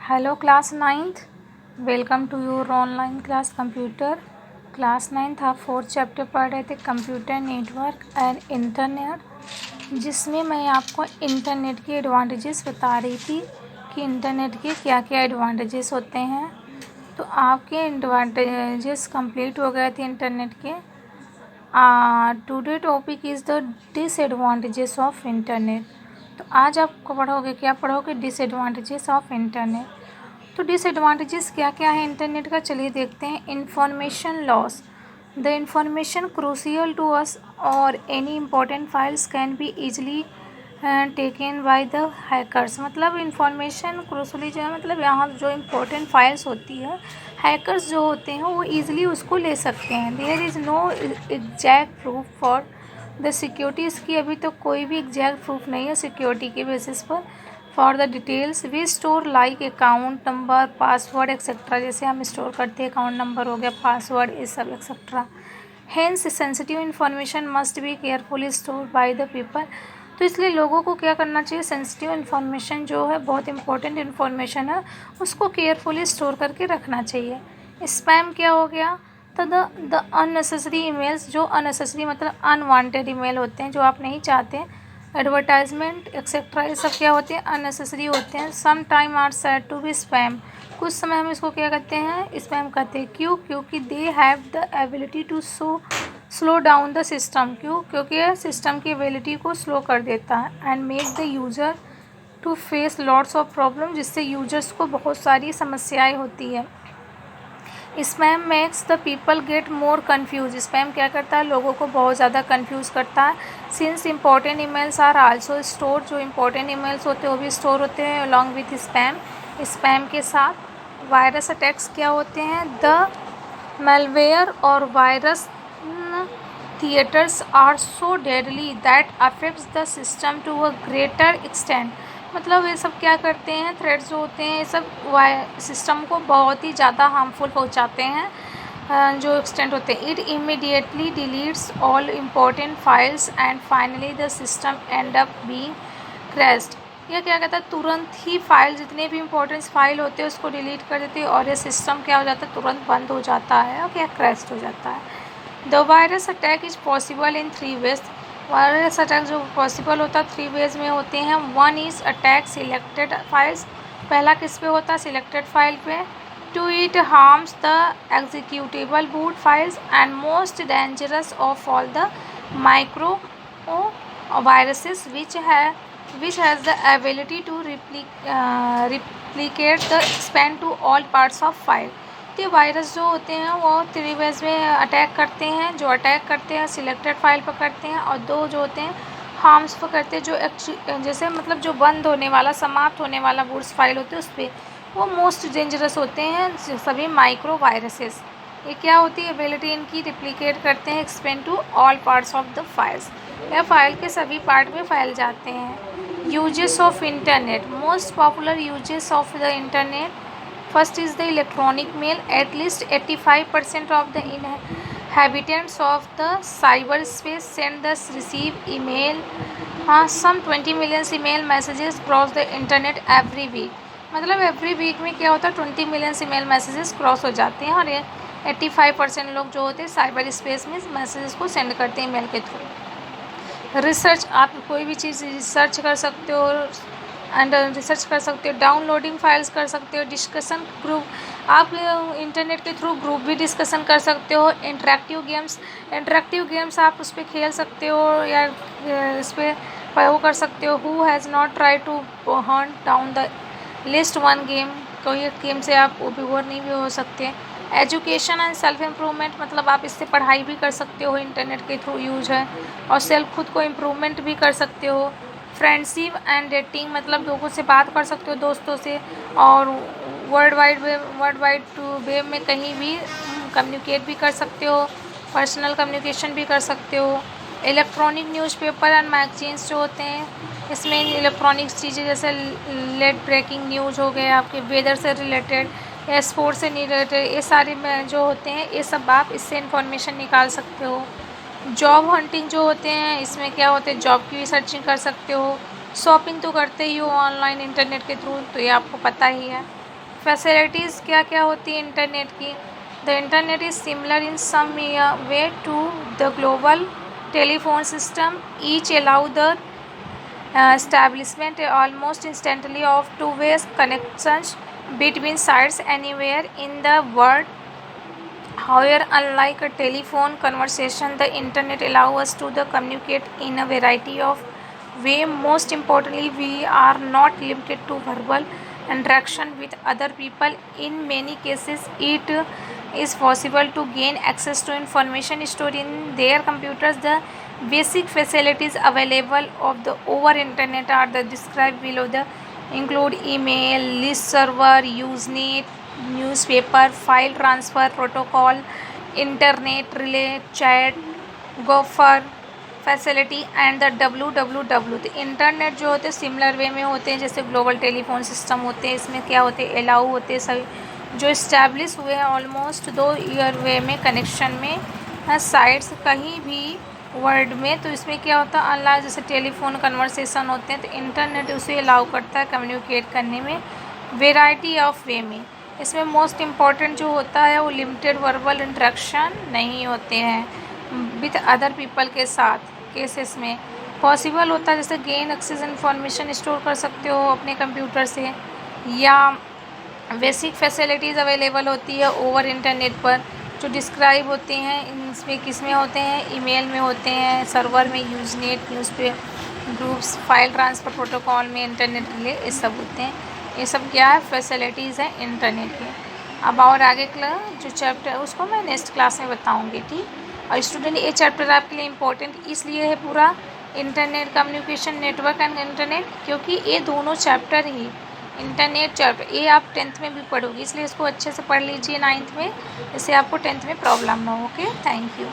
Hello class 9th, welcome to your online class computer. Class 9th आप 4th chapter पढ़ रहे थे computer network and internet, जिसमें मैं आपको इंटरनेट के एडवांटेजेस बता रही थी कि इंटरनेट के क्या क्या एडवांटेजेस होते हैं। तो आपके एडवांटेजेस कंप्लीट हो गए थे इंटरनेट के। Today topic is the disadvantages of internet. तो आज आपको क्या पढ़ोगे? Disadvantages of internet. तो डिसएडवांटेजेस क्या क्या है इंटरनेट का, चलिए देखते हैं। Information loss, the information crucial to us और any important files can be easily taken by the hackers. मतलब इंफॉर्मेशन क्रूशली जो है, मतलब यहाँ जो इम्पोर्टेंट फाइल्स होती है, हैकर्स जो होते हैं वो ईजिली उसको ले सकते हैं। There is no exact proof for the security. इसकी अभी तो कोई भी एग्जैक्ट प्रूफ नहीं है सिक्योरिटी के बेसिस पर। For the details we store like account number, password etcetera, जैसे हम स्टोर करते हैं अकाउंट नंबर हो गया, पासवर्ड, ये सब etcetera. Hence sensitive information must be carefully store by the people. तो इसलिए लोगों को क्या करना चाहिए, सेंसिटिव इन्फॉर्मेशन जो है, बहुत इंपॉर्टेंट इन्फॉर्मेशन है, उसको केयरफुली स्टोर करके रखना चाहिए। स्पैम क्या हो गया? तो द अननेसेसरी ईमेल्स, जो अननेसेसरी मतलब अनवांटेड ईमेल होते हैं जो आप नहीं चाहते, एडवर्टाइजमेंट एक्सेट्रा, ये सब क्या होते हैं? अननेसेसरी होते हैं। Some time are said to be spam, कुछ समय हम इसको क्या कहते हैं? स्पैम कहते हैं। क्यों? क्योंकि they have the ability to slow down the system. क्यों? क्योंकि यह सिस्टम की एबिलिटी को स्लो कर देता है and make the user to face lots of problem, जिससे यूजर्स को बहुत सारी समस्याएं होती है। Spam makes the people get more confuse. Spam क्या करता है? लोगों को बहुत ज़्यादा कन्फ्यूज़ करता है। Since important emails are also store, जो इम्पोर्टेंट ईमेल्स होते हैं वो भी स्टोर होते हैं अलॉन्ग विथ स्पैम। स्पैम के साथ वायरस अटैक्स क्या होते हैं? द malware और virus threats are so deadly that affects the system to a greater extent. मतलब ये सब क्या करते हैं? थ्रेड्स जो होते हैं ये सब सिस्टम को बहुत ही ज़्यादा हार्मफुल पहुंचाते हैं, जो एक्सटेंट होते हैं। It immediately deletes all important files and finally the system and up being crashed. यह क्या कहता है? तुरंत ही फाइल, जितने भी इंपॉर्टेंट फाइल होते हैं उसको डिलीट कर देते हैं और ये सिस्टम क्या हो जाता है? तुरंत बंद हो जाता है और क्या क्रैश हो जाता है। The virus attack is possible in 3 ways. Virus attack जो पॉसिबल होता है 3 वेज में होते हैं। 1 इज़ अटैक सिलेक्टेड फाइल्स। पहला किस पे होता है? सिलेक्टेड फाइल पे। 2 it harms the executable boot files and most dangerous of all the micro viruses which has the ability to replicate the expand to all parts of file। तो virus जो होते हैं वो 3 वेज में attack करते हैं। जो अटैक करते हैं सिलेक्टेड फाइल पर करते हैं, और 2 जो होते हैं हार्म्स पर करते हैं, जो जैसे मतलब जो बंद होने वाला, समाप्त होने वाला बूट्स फाइल होते हैं उस पर, वो मोस्ट डेंजरस होते हैं सभी माइक्रो वायरसेस। ये क्या होती है? एबिलिटी इनकी रिप्लिकेट करते हैं expand to all parts of the files, या फाइल के सभी पार्ट में फैल जाते हैं। Uses of internet, most popular uses of the internet. First is the electronic mail. At least 85% of the inhabitants of the cyberspace send the receive email. Some 20 million email messages cross the internet every week। मतलब every week में क्या होता है? 20 million email messages cross हो जाते हैं, और ये 85% लोग जो होते हैं साइबर स्पेस में मैसेजेस को सेंड करते हैं ईमेल के थ्रू। रिसर्च, आप कोई भी चीज़ रिसर्च कर सकते हो एंड रिसर्च कर सकते हो, डाउनलोडिंग फाइल्स कर सकते हो, डिस्कशन ग्रुप, आप इंटरनेट के थ्रू ग्रुप भी डिस्कशन कर सकते हो। इंटरेक्टिव गेम्स आप उस पर खेल सकते हो, या इस पर वो कर सकते हो। Who has not try to hunt down the list one game, कोई एक गेम से आप ओवर नहीं भी हो सकते। एजुकेशन एंड सेल्फ इम्प्रूवमेंट, मतलब आप इससे पढ़ाई भी कर सकते हो, इंटरनेट के थ्रू यूज है, और सेल्फ खुद को इम्प्रूवमेंट भी कर सकते हो। फ्रेंडशिप एंड डेटिंग, मतलब लोगों से बात कर सकते हो, दोस्तों से, और वर्ल्ड वाइड वेब में कहीं भी कम्युनिकेट भी कर सकते हो, पर्सनल कम्युनिकेशन भी कर सकते हो। इलेक्ट्रॉनिक न्यूज़पेपर एंड मैगजीन्स जो होते हैं, इसमें इलेक्ट्रॉनिक्स चीज़ें जैसे लेट ब्रेकिंग न्यूज़ हो गए, आपके वेदर से रिलेटेड या स्पोर्ट्स से रिलेटेड, ये सारे में जो होते हैं ये सब आप इससे इंफॉर्मेशन निकाल सकते हो। जॉब हंटिंग जो होते हैं, इसमें क्या होते हैं? जॉब की भी सर्चिंग कर सकते हो। शॉपिंग तो करते ही हो ऑनलाइन इंटरनेट के थ्रू, तो ये आपको पता ही है। फैसिलिटीज़ क्या क्या होती है इंटरनेट की। द internet is similar in some way to the global telephone system, each allow the establishment almost instantly of two-way connections between sites anywhere in the world. However, unlike a telephone conversation, the internet allows us to communicate in a variety of ways. Most importantly, we are not limited to verbal interaction with other people. In many cases, it is possible to gain access to information stored in their computers. The basic facilities available of the over internet are the described below. The include email, list server, Usenet, newspaper, file transfer protocol, internet relay, chat, gopher facility and the www। तो internet जो होते हैं similar way में होते हैं जैसे global telephone system होते हैं। इसमें क्या होते हैं, अलाउ होते हैं सभी जो इस्टेब्लिश हुए हैं ऑलमोस्ट 2 ईयर वे में कनेक्शन में साइट्स कहीं भी वर्ल्ड में। तो इसमें क्या होता है, अनलाइक जैसे टेलीफोन कन्वर्सेशन होते हैं तो इंटरनेट उसे अलाउ करता है कम्युनिकेट करने में वेराइटी ऑफ वे में। इसमें मोस्ट इम्पॉर्टेंट जो होता है वो लिमिटेड वर्बल इंटरेक्शन नहीं होते हैं विद अदर पीपल के साथ। केसेस में पॉसिबल होता है जैसे गेन एक्सेस इन्फॉर्मेशन स्टोर कर सकते हो अपने कंप्यूटर से, या बेसिक फैसिलिटीज़ अवेलेबल होती है ओवर इंटरनेट पर जो डिस्क्राइब होते हैं। इसमें किस में होते हैं, ईमेल में होते हैं, सर्वर में, यूजनेट, न्यूज़ पे ग्रुप्स, फाइल ट्रांसफ़र प्रोटोकॉल में, इंटरनेट रिले, ये सब होते हैं। ये सब क्या है, फैसिलिटीज़ हैं इंटरनेट के। अब और आगे जो चैप्टर उसको मैं नेक्स्ट क्लास में बताऊँगी, ठीक। और स्टूडेंट ये चैप्टर आपके लिए इम्पोर्टेंट इसलिए है पूरा, internet communication network and internet, क्योंकि ये दोनों चैप्टर ही इंटरनेट चैप्टर ये आप 10th में भी पढ़ोगी, इसलिए इसको अच्छे से पढ़ लीजिए 9th में, इससे आपको 10th में प्रॉब्लम ना हो। Okay, thank you.